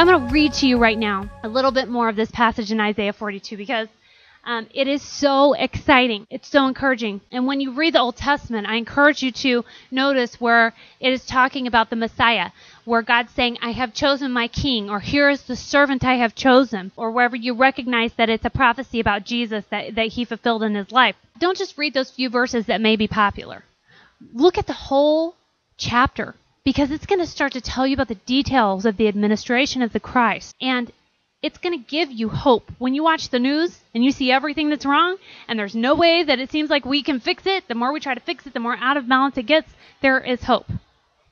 I'm going to read to you right now a little bit more of this passage in Isaiah 42 because it is so exciting. It's so encouraging. And when you read the Old Testament, I encourage you to notice where it is talking about the Messiah, where God's saying, I have chosen my king, or here is the servant I have chosen, or wherever you recognize that it's a prophecy about Jesus that he fulfilled in his life. Don't just read those few verses that may be popular. Look at the whole chapter, because it's going to start to tell you about the details of the administration of the Christ. And it's going to give you hope. When you watch the news and you see everything that's wrong and there's no way that it seems like we can fix it, the more we try to fix it, the more out of balance it gets, there is hope.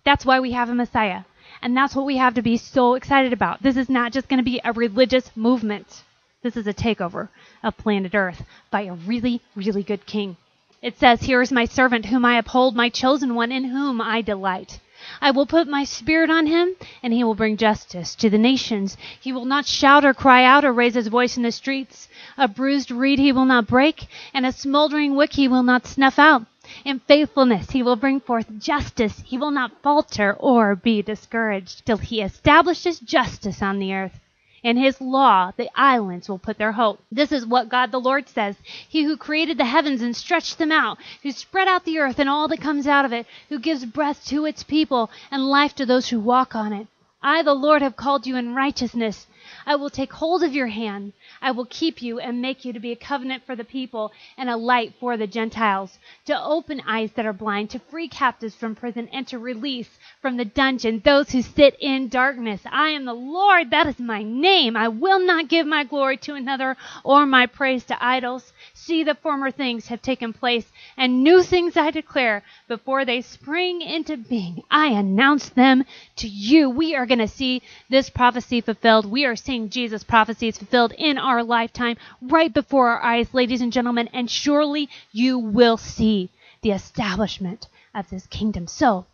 That's why we have a Messiah. And that's what we have to be so excited about. This is not just going to be a religious movement. This is a takeover of planet Earth by a really, really good king. It says, here is my servant whom I uphold, my chosen one in whom I delight. I will put my spirit on him, and he will bring justice to the nations. He will not shout or cry out or raise his voice in the streets. A bruised reed he will not break, and a smoldering wick he will not snuff out. In faithfulness he will bring forth justice. He will not falter or be discouraged till he establishes justice on the earth. In his law, the islands will put their hope. This is what God the Lord says. He who created the heavens and stretched them out, who spread out the earth and all that comes out of it, who gives breath to its people and life to those who walk on it. I, the Lord, have called you in righteousness. I will take hold of your hand. I will keep you and make you to be a covenant for the people and a light for the Gentiles, to open eyes that are blind, to free captives from prison, and to release from the dungeon those who sit in darkness. I am the Lord, that is my name. I will not give my glory to another or my praise to idols. See, the former things have taken place, and new things I declare. Before they spring into being, I announce them to you. We are going to see this prophecy fulfilled. We are seeing Jesus' prophecies fulfilled in our lifetime right before our eyes, ladies and gentlemen, and surely you will see the establishment of this kingdom. So,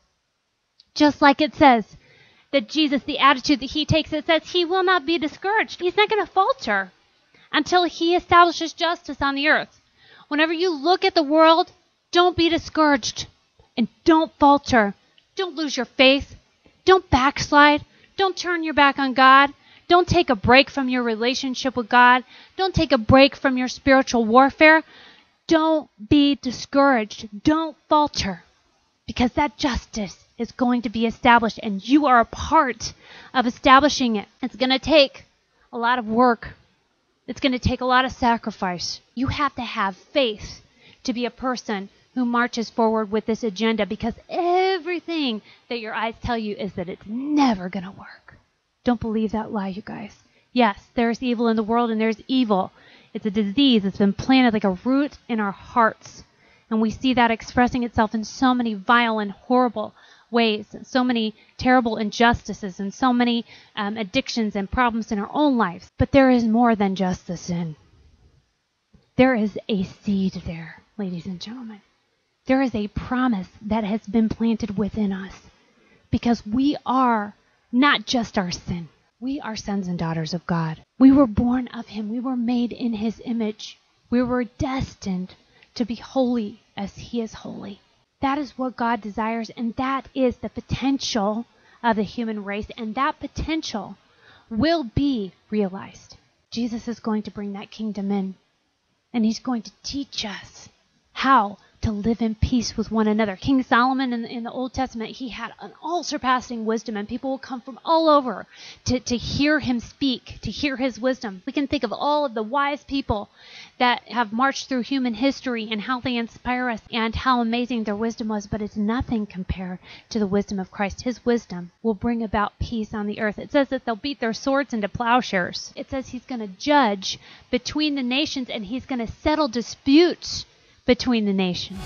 just like it says that Jesus, the attitude that he takes, it says he will not be discouraged. He's not going to falter until he establishes justice on the earth. Whenever you look at the world, don't be discouraged and don't falter. Don't lose your faith. Don't backslide. Don't turn your back on God. Don't take a break from your relationship with God. Don't take a break from your spiritual warfare. Don't be discouraged. Don't falter, because that justice is going to be established, and you are a part of establishing it. It's going to take a lot of work. It's going to take a lot of sacrifice. You have to have faith to be a person who marches forward with this agenda, because everything that your eyes tell you is that it's never going to work. Don't believe that lie, you guys. Yes, there's evil in the world, and there's evil. It's a disease that's been planted like a root in our hearts. And we see that expressing itself in so many vile and horrible ways, so many terrible injustices, and so many addictions and problems in our own lives. But there is more than just the sin. There is a seed there, ladies and gentlemen. There is a promise that has been planted within us, because we are not just our sin. We are sons and daughters of God. We were born of him. We were made in his image. We were destined to be holy as he is holy. That is what God desires, and that is the potential of the human race, and that potential will be realized. Jesus is going to bring that kingdom in, and he's going to teach us how to live in peace with one another. King Solomon in the Old Testament, he had an all-surpassing wisdom, and people will come from all over to hear him speak, to hear his wisdom. We can think of all of the wise people that have marched through human history and how they inspire us and how amazing their wisdom was, but it's nothing compared to the wisdom of Christ. His wisdom will bring about peace on the earth. It says that they'll beat their swords into plowshares. It says he's going to judge between the nations, and he's going to settle disputes between the nations.